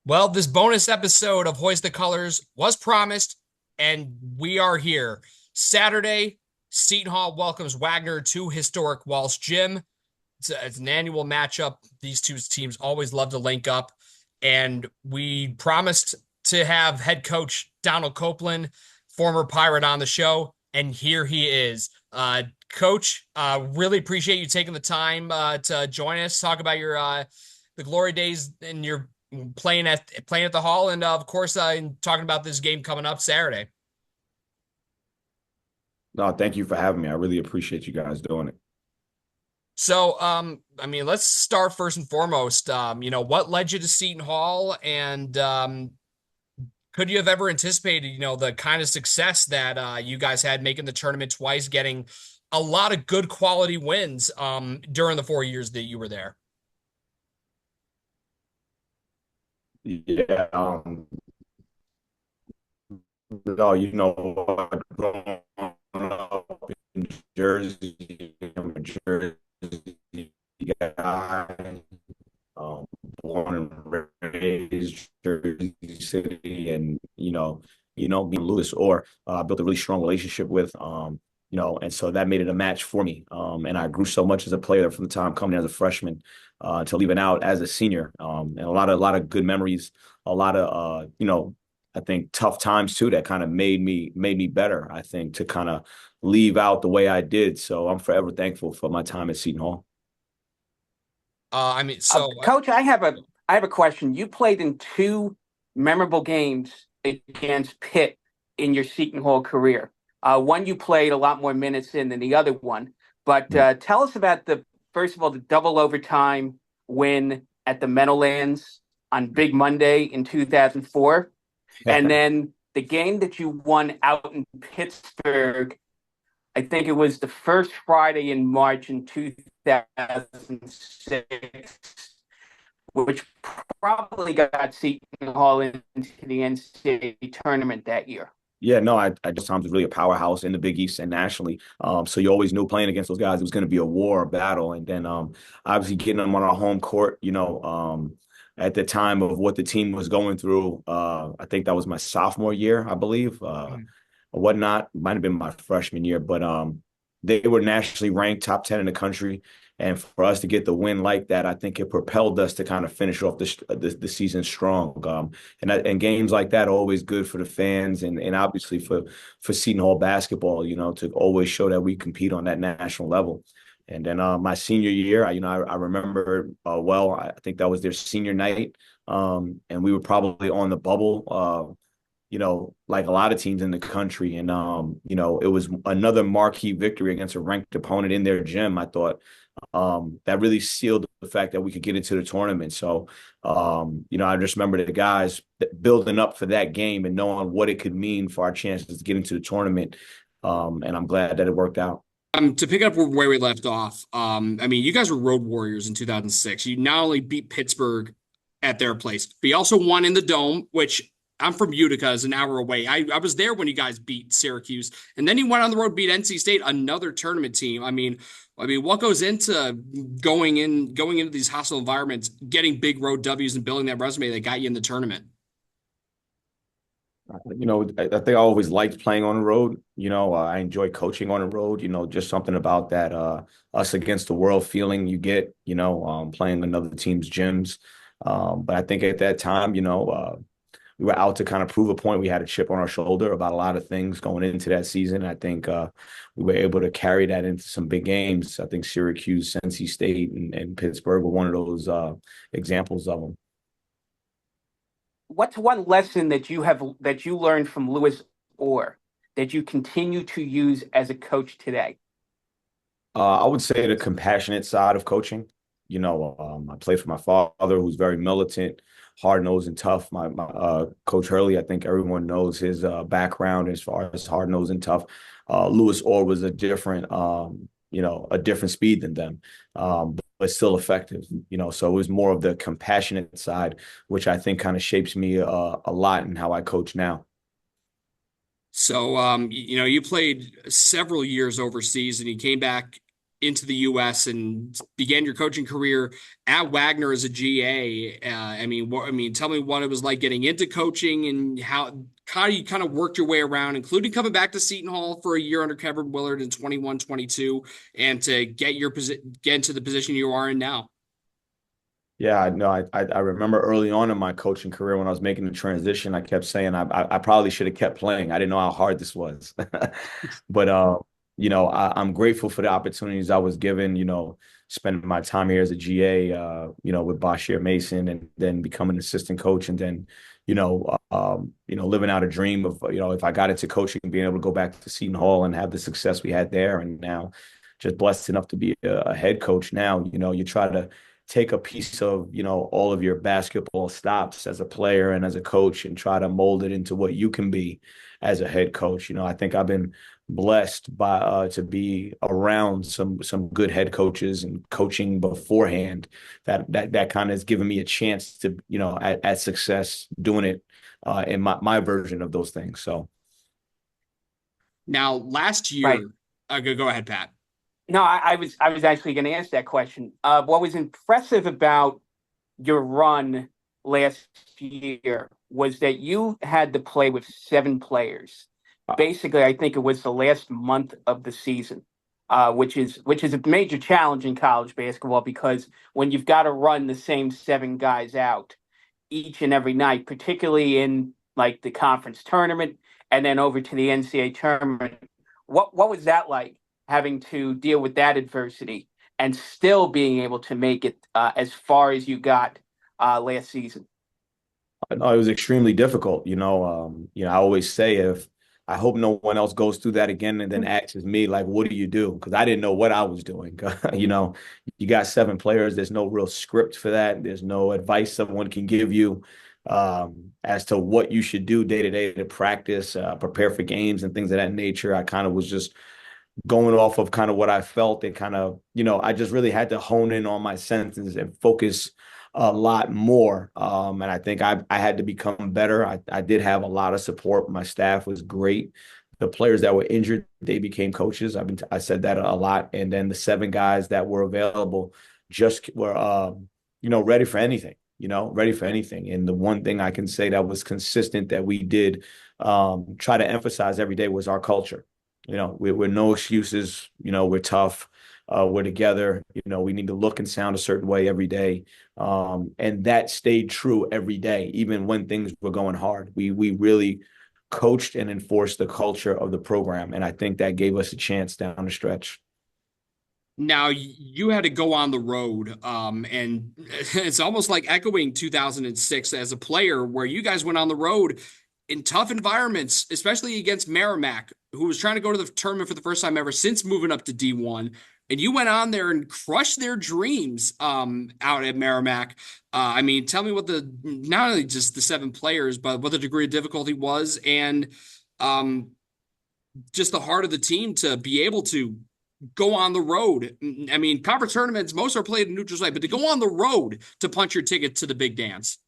Well, this bonus episode of Hoist the Colors was promised, and we are here. Saturday, Seton Hall welcomes Wagner to historic Walsh Gym. It's an annual matchup. These two teams always love to link up, and we promised to have head coach Donald Copeland, former Pirate, on the show, and here he is. Coach, really appreciate you taking the time to join us, talk about your the glory days and your playing at the Hall, and of course, talking about this game coming up Saturday. No, thank you for having me. I really appreciate you guys doing it. So, let's start first and foremost. What led you to Seton Hall, and could you have ever anticipated, the kind of success that you guys had making the tournament twice, getting a lot of good quality wins during the 4 years that you were there? Yeah, no, growing up in Jersey, I'm a Jersey guy, um, born and raised Jersey City, and being Lewis or built a really strong relationship with, and so that made it a match for me. And I grew so much as a player from the time coming as a freshman to leaving out as a senior, and a lot of good memories, a lot of I think tough times too that kind of made me better. I think to kind of leave out the way I did. So I'm forever thankful for my time at Seton Hall. Uh, I mean, so Coach, I have a question. You played in two memorable games against Pitt in your Seton Hall career. One you played a lot more minutes in than the other one. But tell us about the first of all the double overtime win at the Meadowlands on Big Monday in 2004, and then the game that you won out in Pittsburgh. I think it was the first Friday in March in 2006, which probably got Seton Hall into the NCAA tournament that year. Yeah, no, I just Tom's really a powerhouse in the Big East and nationally. So you always knew playing against those guys, it was going to be a war, a battle. And then obviously getting them on our home court, at the time of what the team was going through, I think that was my sophomore year, I believe. Or whatnot, might have been my freshman year, but they were nationally ranked top 10 in the country. And for us to get the win like that, I think it propelled us to kind of finish off the season strong. And games like that are always good for the fans and obviously for Seton Hall basketball, to always show that we compete on that national level. And then my senior year, I remember well. I think that was their senior night, and we were probably on the bubble. Like a lot of teams in the country. And, it was another marquee victory against a ranked opponent in their gym. I thought that really sealed the fact that we could get into the tournament. So, I just remember the guys building up for that game and knowing what it could mean for our chances to get into the tournament. And I'm glad that it worked out. To pick up where we left off, you guys were road warriors in 2006. You not only beat Pittsburgh at their place, but you also won in the Dome, which I'm from Utica, is an hour away. I was there when you guys beat Syracuse, and then you went on the road, beat NC State, another tournament team. What goes into going into these hostile environments, getting big road W's and building that resume that got you in the tournament? I think I always liked playing on the road. I enjoy coaching on the road. Just something about that us against the world feeling you get. Playing another team's gyms. But I think at that time, we were out to kind of prove a point. We had a chip on our shoulder about a lot of things going into that season. I think we were able to carry that into some big games. I think Syracuse, NC State, and Pittsburgh were one of those examples of them. What's one lesson that you learned from Lewis Orr that you continue to use as a coach today? I would say the compassionate side of coaching. I played for my father, who's very militant, hard nosed, and tough. My coach Hurley, I think everyone knows his background as far as hard nosed and tough. Lewis Orr was a different speed than them, but still effective. So it was more of the compassionate side, which I think kind of shapes me a lot in how I coach now. So, you played several years overseas, and you came back into the U.S. and began your coaching career at Wagner as a GA. Tell me what it was like getting into coaching and how you kind of worked your way around, including coming back to Seton Hall for a year under Kevin Willard in 21-22, and to get into the position you are in now. Yeah, no, I remember early on in my coaching career when I was making the transition, I kept saying I probably should have kept playing. I didn't know how hard this was. But I'm grateful for the opportunities I was given, spending my time here as a GA, with Bashir Mason, and then becoming an assistant coach, and then, living out a dream of, if I got into coaching, being able to go back to Seton Hall and have the success we had there. And now just blessed enough to be a head coach now. You try to take a piece of, all of your basketball stops as a player and as a coach and try to mold it into what you can be as a head coach. I think I've been blessed by to be around some good head coaches and coaching beforehand that kind of has given me a chance to, at success doing it in my version of those things. So now last year, right. Go ahead, Pat. No, I was actually going to ask that question. What was impressive about your run last year was that you had to play with 7 players. Basically, I think it was the last month of the season, which is a major challenge in college basketball, because when you've got to run the same 7 guys out each and every night, particularly in like the conference tournament and then over to the NCAA tournament, what was that like? Having to deal with that adversity and still being able to make it as far as you got last season? No, it was extremely difficult. I always say, I hope no one else goes through that again and then asks me, like, what do you do? Because I didn't know what I was doing. You got 7 players. There's no real script for that. There's no advice someone can give you as to what you should do day to day to practice, prepare for games and things of that nature. I kind of was just going off of kind of what I felt, and kind of, I just really had to hone in on my senses and focus a lot more. And I think I had to become better. I did have a lot of support. My staff was great. The players that were injured, they became coaches. I said that a lot. And then the 7 guys that were available just were, ready for anything, ready for anything. And the one thing I can say that was consistent that we did try to emphasize every day was our culture. We're no excuses. We're tough. We're together. We need to look and sound a certain way every day. And that stayed true every day, even when things were going hard. We really coached and enforced the culture of the program. And I think that gave us a chance down the stretch. Now you had to go on the road, and it's almost like echoing 2006 as a player, where you guys went on the road in tough environments, especially against Merrimack, who was trying to go to the tournament for the first time ever since moving up to D1. And you went on there and crushed their dreams out at Merrimack. Tell me what not only just the 7 players, but what the degree of difficulty was, and just the heart of the team to be able to go on the road. Conference tournaments, most are played in neutral site, but to go on the road to punch your ticket to the big dance.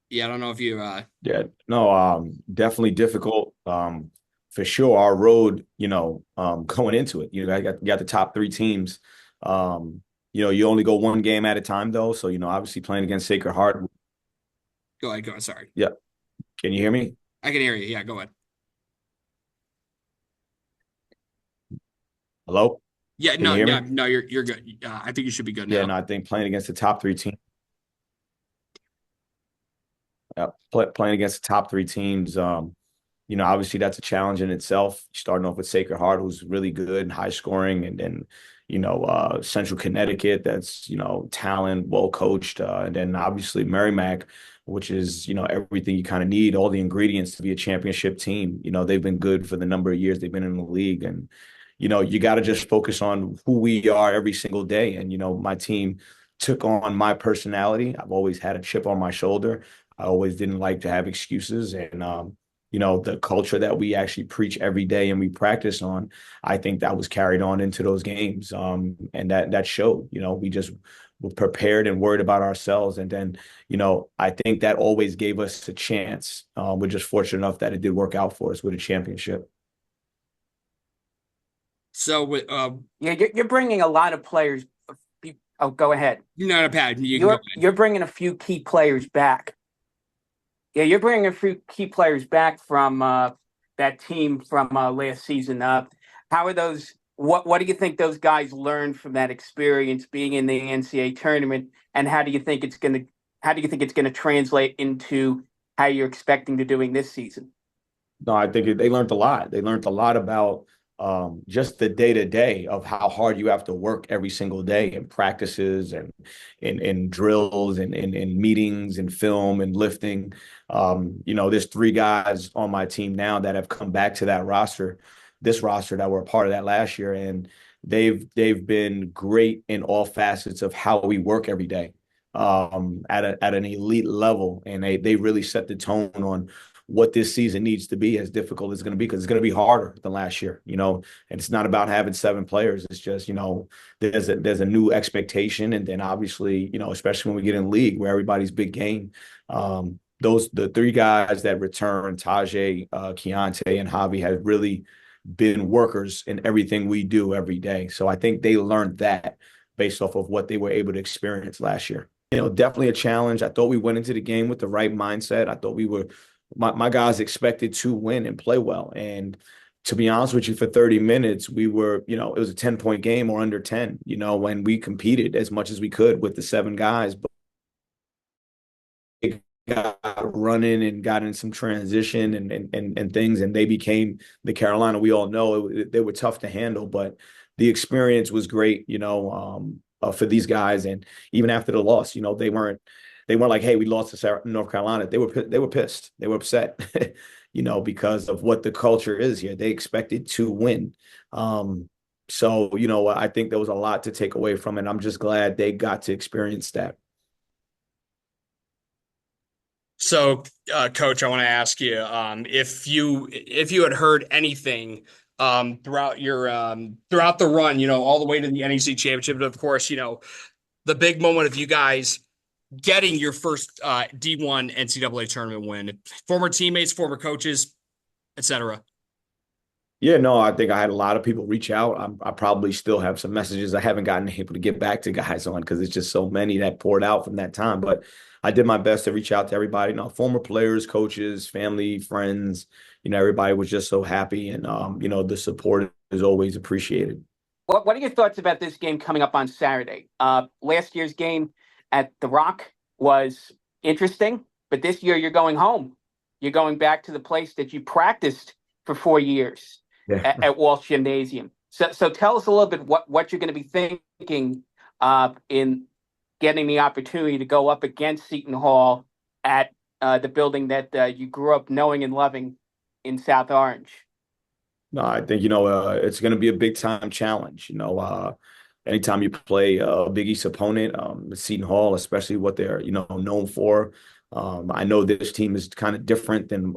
Yeah, I don't know if you Yeah, no, definitely difficult. For sure, our road, going into it, you got the top 3 teams. You only go one game at a time, though. So, obviously playing against Sacred Heart. Go ahead. Sorry. Yeah. Can you hear me? I can hear you. Yeah, go ahead. Hello? Yeah, Can you hear me? no, you're good. I think you should be good now. Yeah, no, I think playing against the top 3 teams. Playing against the top 3 teams, obviously that's a challenge in itself. Starting off with Sacred Heart, who's really good and high scoring, and then, Central Connecticut, that's, talent, well coached, and then obviously Merrimack, which is, everything you kind of need, all the ingredients to be a championship team. They've been good for the number of years they've been in the league, and, you got to just focus on who we are every single day. And, my team took on my personality. I've always had a chip on my shoulder. I always didn't like to have excuses. And, the culture that we actually preach every day and we practice on, I think that was carried on into those games. And that showed, we just were prepared and worried about ourselves. And then, I think that always gave us a chance. We're just fortunate enough that it did work out for us with a championship. So with Yeah, you're bringing a lot of players. Oh, go ahead. no, Pat, you can go ahead. You're bringing a few key players back. Yeah, you're bringing a few key players back from that team from last season. How are those? What do you think those guys learned from that experience being in the NCAA tournament, and how do you think it's gonna translate into how you're expecting to doing this season? No, I think they learned a lot. They learned a lot about just the day to day of how hard you have to work every single day in practices and in drills and in meetings and film and lifting. There's 3 guys on my team now that have come back to this roster that were a part of that last year, and they've been great in all facets of how we work every day at an elite level, and they really set the tone on what this season needs to be, as difficult as it's going to be, because it's going to be harder than last year, and it's not about having 7 players. It's just, there's a new expectation. And then obviously, especially when we get in league where everybody's big game, the 3 guys that return, Tajay, Keontae, and Javi, have really been workers in everything we do every day. So I think they learned that based off of what they were able to experience last year. Definitely a challenge. I thought we went into the game with the right mindset. I thought my guys expected to win and play well. And to be honest with you, for 30 minutes, we were, it was a 10-point game or under 10, when we competed as much as we could with the 7 guys. But they got running and got in some transition and things, and they became the Carolina we all know. They were tough to handle, but the experience was great, for these guys. And even after the loss, they weren't like, "Hey, we lost to North Carolina." They were pissed. They were upset, because of what the culture is here. They expected to win. So, I think there was a lot to take away from it. I'm just glad they got to experience that. So, Coach, I want to ask you if you had heard anything throughout throughout the run, all the way to the NEC championship, and of course, the big moment of you guys getting your first D1 NCAA tournament win, former teammates, former coaches, etc. Yeah, no, I think I had a lot of people reach out. I probably still have some messages I haven't gotten able to get back to guys on, because it's just so many that poured out from that time. But I did my best to reach out to everybody, former players, coaches, family, friends. Everybody was just so happy, and the support is always appreciated. What are your thoughts about this game coming up on Saturday? Last year's game at the Rock was interesting, but this year you're going home. You're going back to the place that you practiced for 4 years at Walsh Gymnasium. So tell us a little bit what you're going to be thinking in getting the opportunity to go up against Seton Hall at the building that you grew up knowing and loving in South Orange. No, I think, it's going to be a big time challenge. Anytime you play a Big East opponent, Seton Hall, especially what they're, known for. I know this team is kind of different than,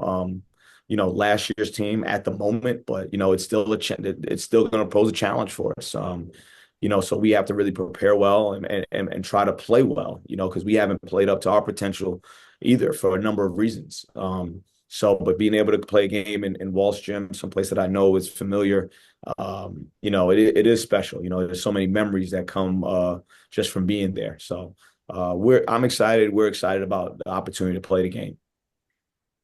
last year's team at the moment, but, it's still it's still going to pose a challenge for us. So we have to really prepare well and try to play well, because we haven't played up to our potential either for a number of reasons. But being able to play a game in Walsh Gym, someplace that I know is familiar, it is special. There's so many memories that come just from being there. So I'm excited. We're excited about the opportunity to play the game.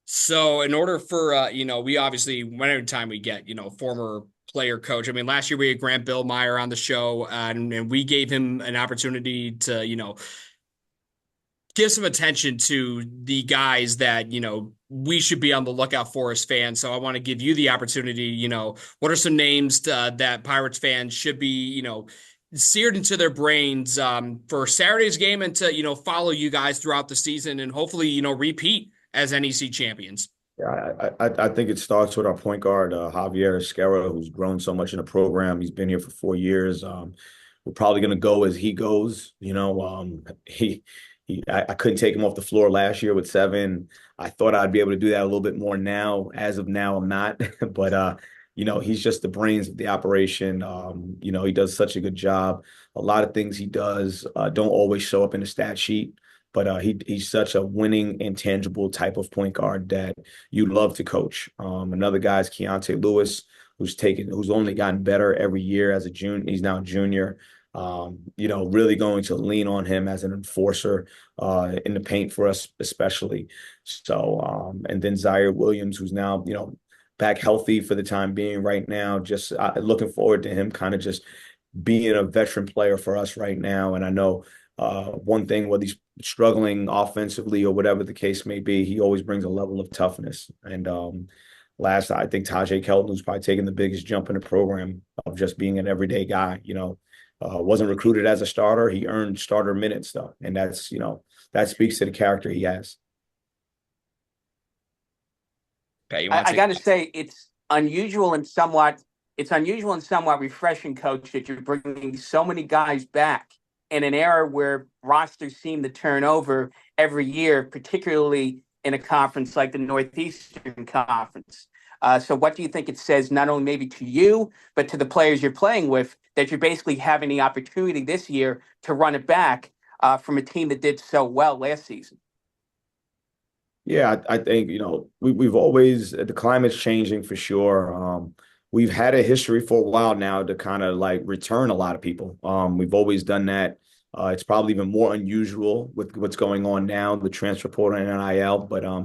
So in order for, we obviously, whenever time we get, former player coach. I mean, last year we had Grant Billmeyer on the show, and we gave him an opportunity to, give some attention to the guys that, we should be on the lookout for as fans. So I want to give you the opportunity, what are some names that Pirates fans should be, seared into their brains for Saturday's game, and to, follow you guys throughout the season and hopefully, repeat as NEC champions? Yeah, I think it starts with our point guard, Javier Esquerra, who's grown so much in the program. He's been here for 4 years. We're probably going to go as he goes. I couldn't take him off the floor last year with 7. I thought I'd be able to do that a little bit more now. As of now, I'm not. But he's just the brains of the operation. He does such a good job. A lot of things he does don't always show up in the stat sheet, but he's such a winning, intangible type of point guard that you love to coach. Another guy is Keontae Lewis, who's only gotten better every year as a junior. He's now a junior. Really going to lean on him as an enforcer in the paint for us, especially. So, and then Zaire Williams, who's now, back healthy for the time being right now. Just looking forward to him kind of just being a veteran player for us right now. And I know one thing, whether he's struggling offensively or whatever the case may be, he always brings a level of toughness. And last, I think Tajay Kelton, who's probably taking the biggest jump in the program of just being an everyday guy, wasn't recruited as a starter. He earned starter minutes though. And that speaks to the character he has. Okay, I got to say it's unusual and somewhat refreshing, Coach, that you're bringing so many guys back in an era where rosters seem to turn over every year, particularly in a conference like the Northeastern Conference. So what do you think it says, not only maybe to you, but to the players you're playing with, that you're basically having the opportunity this year to run it back from a team that did so well last season? Yeah, I think, we've always, the climate's changing for sure. We've had a history for a while now to kind of like return a lot of people. We've always done that. It's probably even more unusual with what's going on now, the transfer portal and NIL, but I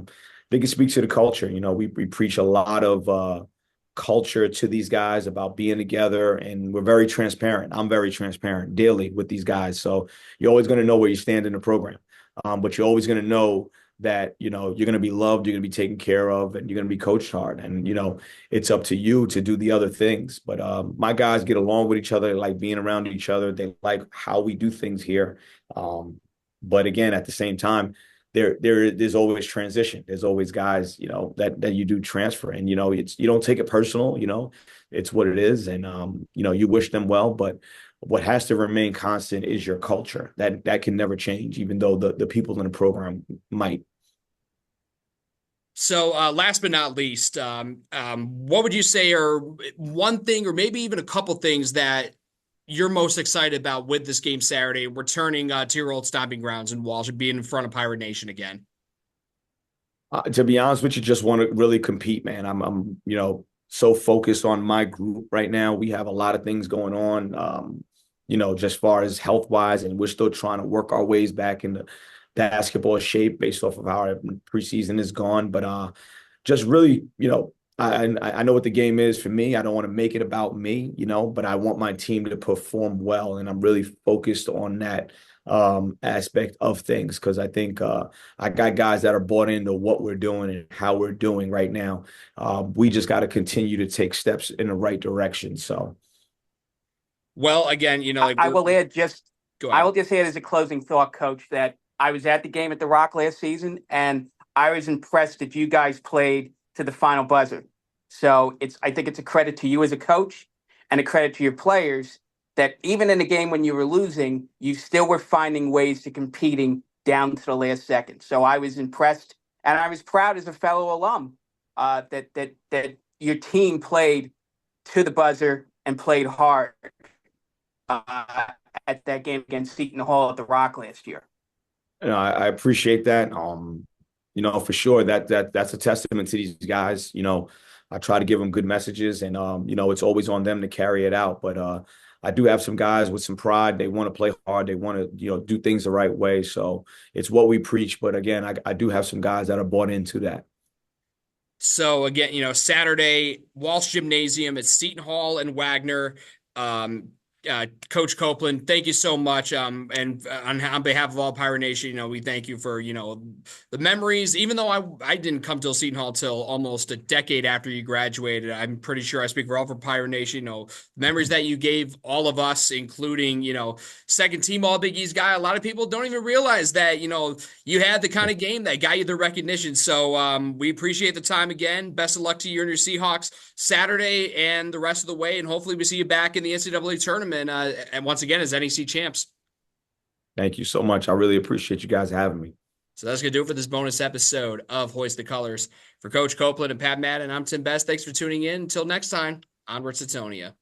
think it speaks to the culture. We preach a lot of culture to these guys about being together, and we're very transparent. I'm very transparent daily with these guys. So you're always going to know where you stand in the program, but you're always going to know that, you're going to be loved, you're going to be taken care of, and you're going to be coached hard. And, it's up to you to do the other things. But my guys get along with each other, they like being around each other. They like how we do things here. But again, at the same time, there's always transition. There's always guys, that you do transfer. And, you don't take it personal, it's what it is. And, you wish them well, but what has to remain constant is your culture. That can never change, even though the people in the program might. So last but not least, what would you say are one thing or maybe even a couple things that you're most excited about with this game Saturday, returning to your old stomping grounds in Walsh and being in front of Pirate Nation again? To be honest with you, just want to really compete, man. I'm so focused on my group right now. We have a lot of things going on, just far as health wise, and we're still trying to work our ways back into basketball shape based off of how our preseason is gone. But just really, I know what the game is for me. I don't want to make it about me, but I want my team to perform well. And I'm really focused on that aspect of things, because I think I got guys that are bought into what we're doing and how we're doing right now. We just got to continue to take steps in the right direction. So, well, again, I will add just go ahead. I will just add as a closing thought, Coach, that I was at the game at the Rock last season, and I was impressed that you guys played to the final buzzer. So I think it's a credit to you as a coach and a credit to your players that even in a game when you were losing, you still were finding ways to competing down to the last second. So I was impressed, and I was proud as a fellow alum that your team played to the buzzer and played hard at that game against Seton Hall at the Rock last year. I appreciate that. For sure that's a testament to these guys. I try to give them good messages, and it's always on them to carry it out. But I do have some guys with some pride. They want to play hard. They want to, do things the right way. So it's what we preach. But again, I do have some guys that are bought into that. So again, Saturday, Walsh Gymnasium at Seton Hall and Wagner. Coach Copeland, thank you so much. And on behalf of all Pirate Nation, we thank you for, the memories, even though I didn't come to Seton Hall till almost a decade after you graduated. I'm pretty sure I speak for all for Pirate Nation, memories that you gave all of us, including, second team All Big East guy. A lot of people don't even realize that, you had the kind of game that got you the recognition. So we appreciate the time again. Best of luck to you and your Seahawks Saturday and the rest of the way. And hopefully we see you back in the NCAA tournament. And once again, as NEC champs. Thank you so much. I really appreciate you guys having me. So that's going to do it for this bonus episode of Hoist the Colors. For Coach Copeland and Pat Madden, I'm Tim Best. Thanks for tuning in. Until next time, onwards to Tonia.